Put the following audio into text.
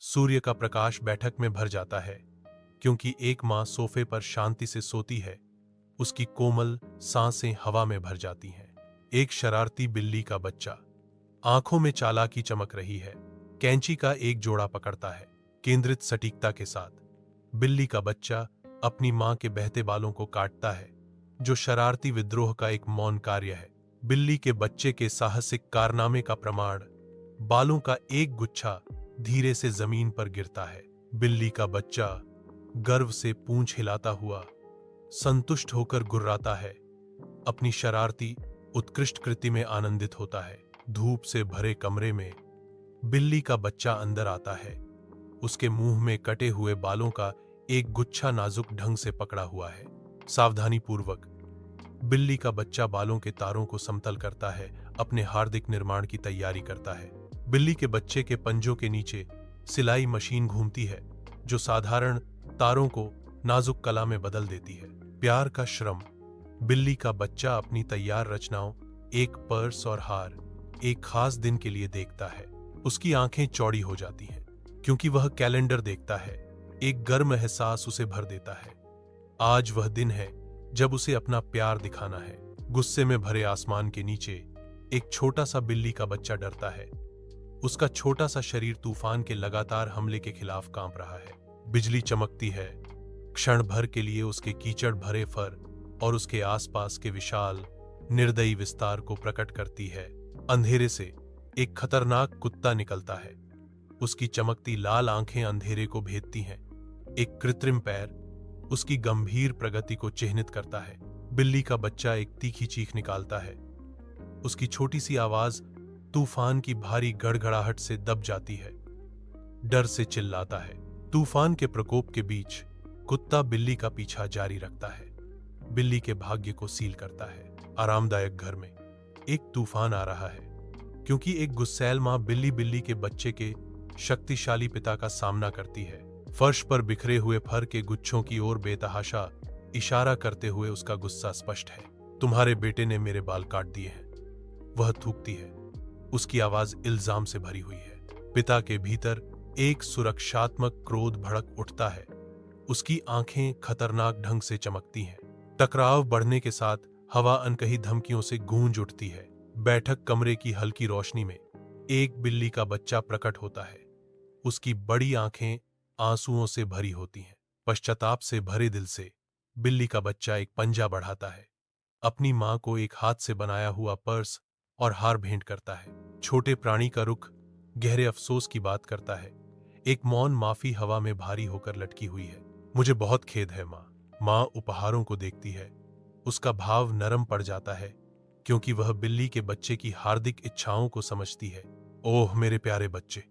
सूर्य का प्रकाश बैठक में भर जाता है, क्योंकि एक माँ सोफे पर शांति से सोती है। उसकी कोमल सांसें हवा में भर जाती हैं। एक शरारती बिल्ली का बच्चा, आंखों में चालाकी चमक रही है, कैंची का एक जोड़ा पकड़ता है, केंद्रित सटीकता के साथ। बिल्ली का बच्चा अपनी मां के बहते बालों को काटता है, जो शरारती विद्रोह का एक मौन कार्य है। बिल्ली के बच्चे के साहसिक कारनामे का प्रमाण, बालों का एक गुच्छा धीरे से जमीन पर गिरता है। बिल्ली का बच्चा गर्व से पूंछ हिलाता हुआ संतुष्ट होकर गुर्राता है, अपनी शरारती उत्कृष्ट कृति में आनंदित होता है। धूप से भरे कमरे में बिल्ली का बच्चा अंदर आता है। उसके मुंह में कटे हुए बालों का एक गुच्छा नाजुक ढंग से पकड़ा हुआ है। सावधानी पूर्वक बिल्ली का बच्चा बालों के तारों को समतल करता है, अपने हार्दिक निर्माण की तैयारी करता है। बिल्ली के बच्चे के पंजों के नीचे सिलाई मशीन घूमती है, जो साधारण तारों को नाजुक कला में बदल देती है। प्यार का श्रम। बिल्ली का बच्चा अपनी तैयार रचनाओं, एक पर्स और हार, एक खास दिन के लिए देखता है। उसकी आंखें चौड़ी हो जाती हैं, क्योंकि वह कैलेंडर देखता है। एक गर्म एहसास उसे भर देता है। आज वह दिन है जब उसे अपना प्यार दिखाना है। गुस्से में भरे आसमान के नीचे एक छोटा सा बिल्ली का बच्चा डरता है। उसका छोटा सा शरीर तूफान के लगातार हमले के खिलाफ कांप रहा है। बिजली चमकती है, क्षण भर के लिए उसके कीचड़ भरे फर और उसके आसपास के विशाल निर्दयी विस्तार को प्रकट करती है। अंधेरे से एक खतरनाक कुत्ता निकलता है। उसकी चमकती लाल आंखें अंधेरे को भेदती हैं। एक कृत्रिम पैर उसकी गंभीर प्रगति को चिह्नित करता है। बिल्ली का बच्चा एक तीखी चीख निकालता है। उसकी छोटी सी आवाज तूफान की भारी गड़गड़ाहट से दब जाती है। डर से चिल्लाता है। तूफान के प्रकोप के बीच कुत्ता बिल्ली का पीछा जारी रखता है। बिल्ली के भाग्य को सील करता है। आरामदायक घर में एक तूफान आ रहा है, क्योंकि एक गुस्सैल मां बिल्ली के बच्चे के शक्तिशाली पिता का सामना करती है। फर्श पर बिखरे हुए फर के गुच्छों की ओर बेतहाशा इशारा करते हुए उसका गुस्सा स्पष्ट है। तुम्हारे बेटे ने मेरे बाल काट दिए हैं, वह थूकती है। उसकी आवाज इल्जाम से भरी हुई है। पिता के भीतर एक सुरक्षात्मक क्रोध भड़क उठता है। उसकी आंखें खतरनाक ढंग से चमकती हैं। टकराव बढ़ने के साथ हवा अनकही धमकियों से गूंज उठती है। बैठक कमरे की हल्की रोशनी में एक बिल्ली का बच्चा प्रकट होता है। उसकी बड़ी आंखें आंसुओं से भरी होती हैं। पश्चाताप से भरे दिल से बिल्ली का बच्चा एक पंजा बढ़ाता है, अपनी मां को एक हाथ से बनाया हुआ पर्स और हार भेंट करता है। छोटे प्राणी का रुख गहरे अफसोस की बात करता है। एक मौन माफी हवा में भारी होकर लटकी हुई है। मुझे बहुत खेद है मां। मां उपहारों को देखती है। उसका भाव नरम पड़ जाता है, क्योंकि वह बिल्ली के बच्चे की हार्दिक इच्छाओं को समझती है। ओह मेरे प्यारे बच्चे।